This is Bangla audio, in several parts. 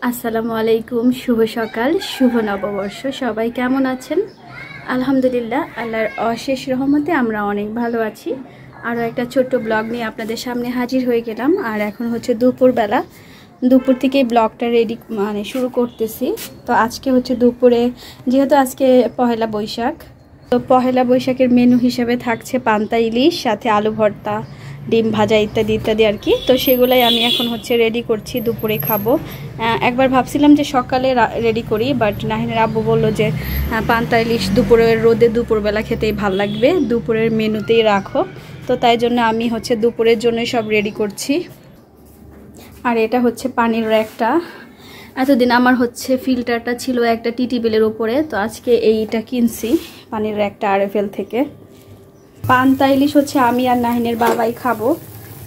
আসসালামু আলাইকুম, শুভ সকাল, শুভ নববর্ষ। সবাই কেমন আছেন? আলহামদুলিল্লাহ, আল্লাহর অশেষ রহমতে আমরা অনেক ভালো আছি। আরও একটা ছোট্ট ব্লগ নিয়ে আপনাদের সামনে হাজির হয়ে গেলাম। আর এখন হচ্ছে দুপুরবেলা, দুপুর থেকে ব্লগটা রেডি শুরু করতেছি। তো আজকে হচ্ছে দুপুরে, যেহেতু আজকে পহেলা বৈশাখ, তো পহেলা বৈশাখের মেনু হিসেবে থাকছে পান্তা ইলিশ, সাথে আলু ভর্তা, ডিম ভাজা ইত্যাদি ইত্যাদি আর কি। তো সেগুলাই আমি এখন হচ্ছে রেডি করছি, দুপুরে খাবো। একবার ভাবছিলাম যে সকালে রেডি করি, বাট নাহিনের আব্বু বললো যে পান্তা ইলিশ দুপুরের রোদে দুপুরবেলা খেতেই ভাল লাগবে, দুপুরের মেনুতেই রাখো। তো তাই জন্য আমি হচ্ছে দুপুরের জন্যই সব রেডি করছি। আর এটা হচ্ছে পানির র্যাকটা। এতদিন আমার হচ্ছে ফিল্টারটা ছিল একটা টিটিবিলের উপরে, তো আজকে এইটা কিনছি পানির র্যাকটা RFL থেকে। পান্তা ইলিশ হচ্ছে আমি আর নাহিনের বাবাই খাবো,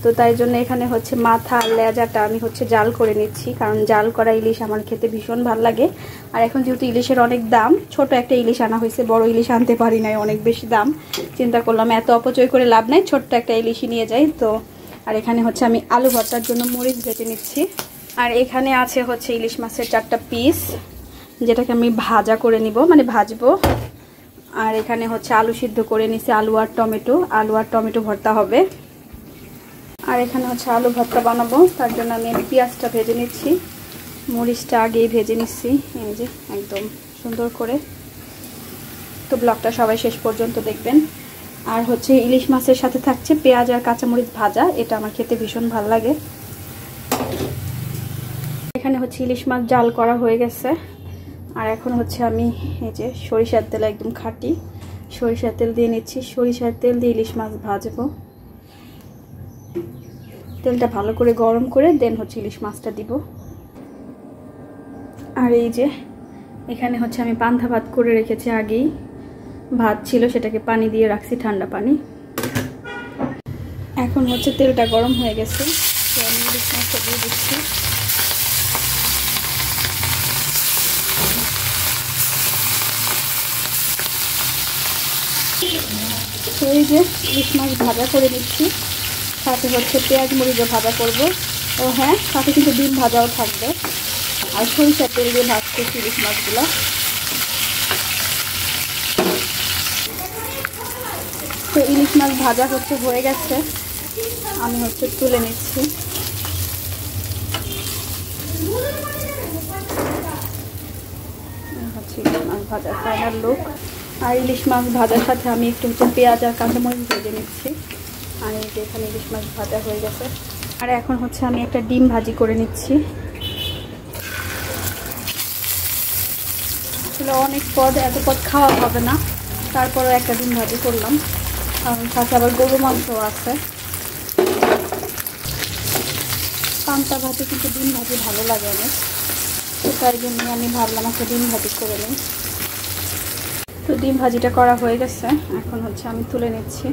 তো তাই জন্য এখানে হচ্ছে মাথা আর লেজাটা আমি হচ্ছে জাল করে নিচ্ছি, কারণ জাল করা ইলিশ আমার খেতে ভীষণ ভালো লাগে। আর এখন যেহেতু ইলিশের অনেক দাম, ছোট একটা ইলিশ আনা হয়েছে, বড় ইলিশ আনতে পারি নাই, অনেক বেশি দাম। চিন্তা করলাম এত অপচয় করে লাভ নাই, ছোট্ট একটা ইলিশই নিয়ে যাই। তো আর এখানে হচ্ছে আমি আলু ভর্তার জন্য মরিচ ভেজে নিচ্ছি। আর এখানে আছে হচ্ছে ইলিশ মাছের 4টা পিস, যেটাকে আমি ভাজা করে নিব, ভাজবো। আর এখানে হচ্ছে আলু সিদ্ধ করে নিছি, আলু আর টমেটো ভর্তা হবে। আর এখানে হচ্ছে আলু ভর্তা বানাবো, তার জন্য আমি পেঁয়াজটা ভেজে নিচ্ছি, মরিচটা আগেই ভেজে নিচ্ছি, এই যে একদম সুন্দর করে। তো ব্লগটা সবাই শেষ পর্যন্ত দেখবেন। আর হচ্ছে ইলিশ মাছের সাথে থাকছে পেঁয়াজ আর কাঁচামরিচ ভাজা, এটা আমার খেতে ভীষণ ভালো লাগে। এখানে হচ্ছে ইলিশ মাছ জাল করা হয়ে গেছে। আর এখন হচ্ছে আমি এই যে সরিষার তেল, একদম খাঁটি সরিষার তেল দিয়ে নিচ্ছি। সরিষার তেল দিয়ে ইলিশ মাছ ভাজবো। তেলটা ভালো করে গরম করে দেন হচ্ছে ইলিশ মাছটা দিব। আর এই যে এখানে হচ্ছে আমি পান্তা ভাত করে রেখেছি, আগেই ভাত ছিল, সেটাকে পানি দিয়ে রাখছি, ঠান্ডা পানি। এখন হচ্ছে তেলটা গরম হয়ে গেছে, তো আমি ইলিশ মাছটা দিয়ে দিচ্ছি। তো এই যে ইলিশ মাছ ভাজা করে নিচ্ছি, সাথে হচ্ছে পেঁয়াজ মরিচও ভাজা করব। ও হ্যাঁ, সাথে কিন্তু ডিম ভাজাও থাকবে। আর সরিষার তেল দিয়ে ভাজতেছি ইলিশ মাছগুলো। তো ইলিশ মাছ ভাজা হয়ে গেছে, আমি হচ্ছে তুলে নিচ্ছি। হচ্ছে ইলিশ মাছ ভাজার ফাইনাল লুক। আর ইলিশ মাছ ভাজার সাথে আমি একটু হচ্ছে পেঁয়াজ আর কাঁচামরিচ ভেজে নিচ্ছি। আর এই যে এখানে ইলিশ মাছ ভাজা হয়ে গেছে। আর এখন হচ্ছে আমি একটা ডিম ভাজি করে নিচ্ছি। আসলে অনেক পদ, এত পদ খাওয়া হবে না, তারপরে একটা ডিম ভাজি করলাম, কারণ সাথে আবার গরু মাংস আছে। পান্তা ভাতে কিন্তু ডিম ভাজি ভালো লাগে অনেক, তো তাই জন্য আমি ভাবলাম একটা ডিম ভাজি করে নিই। তো ডিম ভাজিটা করা হয়ে গেছে, এখন হচ্ছে আমি তুলে নিচ্ছি।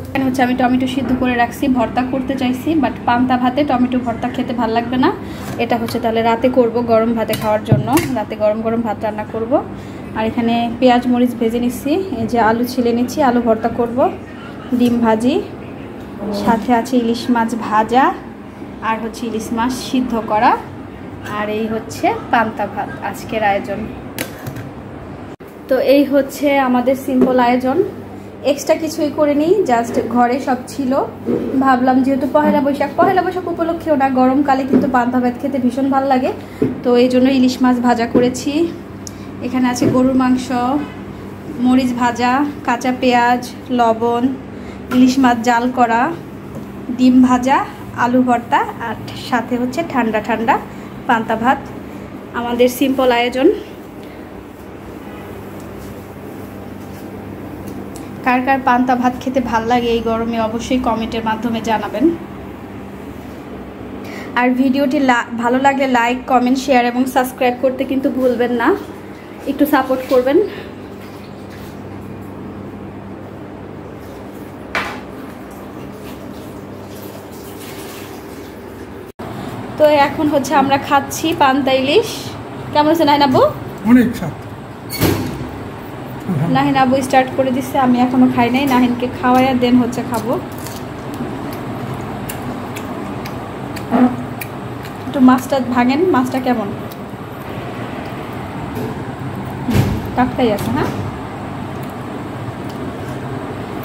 এখানে হচ্ছে আমি টমেটো সিদ্ধ করে রাখছি, ভর্তা করতে চাইছি, বাট পান্তা ভাতে টমেটো ভর্তা খেতে ভালো লাগবে না। এটা হচ্ছে তাহলে রাতে করব, গরম ভাতে খাওয়ার জন্য, রাতে গরম গরম ভাত রান্না করব। আর এখানে পেঁয়াজ মরিচ ভেজে নিচ্ছি, এই যে আলু ছিলে নিচ্ছি, আলু ভর্তা করব, ডিম ভাজি, সাথে আছে ইলিশ মাছ ভাজা, আর হচ্ছে ইলিশ মাছ সিদ্ধ করা, আর এই হচ্ছে পান্তা ভাত আজকের আয়োজন। তো এই হচ্ছে আমাদের সিম্পল আয়োজন, এক্সট্রা কিছুই করে নিই, জাস্ট ঘরে সব ছিল। ভাবলাম যেহেতু পহেলা বৈশাখ উপলক্ষেও না, গরমকালে কিন্তু পান্তা ভাত খেতে ভীষণ ভালো লাগে, তো এই জন্য ইলিশ মাছ ভাজা করেছি। এখানে আছে গরুর মাংস, মরিচ ভাজা, কাঁচা পেঁয়াজ, লবণ, ইলিশ মাছ জাল করা, ডিম ভাজা, আলু ভর্তা, আর সাথে হচ্ছে ঠান্ডা ঠান্ডা পান্তা ভাত। আমাদের সিম্পল আয়োজন। কার কার পান্তা ভাত খেতে ভাল লাগে এই গরমে অবশ্যই কমেন্টের মাধ্যমে জানাবেন। আর ভিডিওটি ভালো লাগলে লাইক, কমেন্ট, শেয়ার এবং সাবস্ক্রাইব করতে কিন্তু ভুলবেন না, একটু সাপোর্ট করবেন। তো এখন হচ্ছে আমরা খাচ্ছি পান্তা ইলিশ। কেমন আছে নাহিন আব্বু? অনেক স্বাদ। নাহিন আব্বু স্টার্ট করে দিচ্ছে, আমি এখনো খাই নাই, নাহিনকে খাওয়াই দেন হচ্ছে খাবো। একটু মাছটা ভাঙেন, মাছটা কেমন? টাটকাই আছে। হ্যাঁ,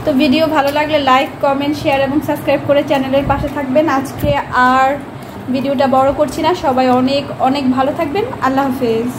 তো ভিডিও ভালো লাগলে লাইক, কমেন্ট, শেয়ার এবং সাবস্ক্রাইব করে চ্যানেলের পাশে থাকবেন। আজকে আর ভিডিওটা বড় করছি না, সবাই অনেক অনেক ভালো থাকবেন। আল্লাহ হাফেজ।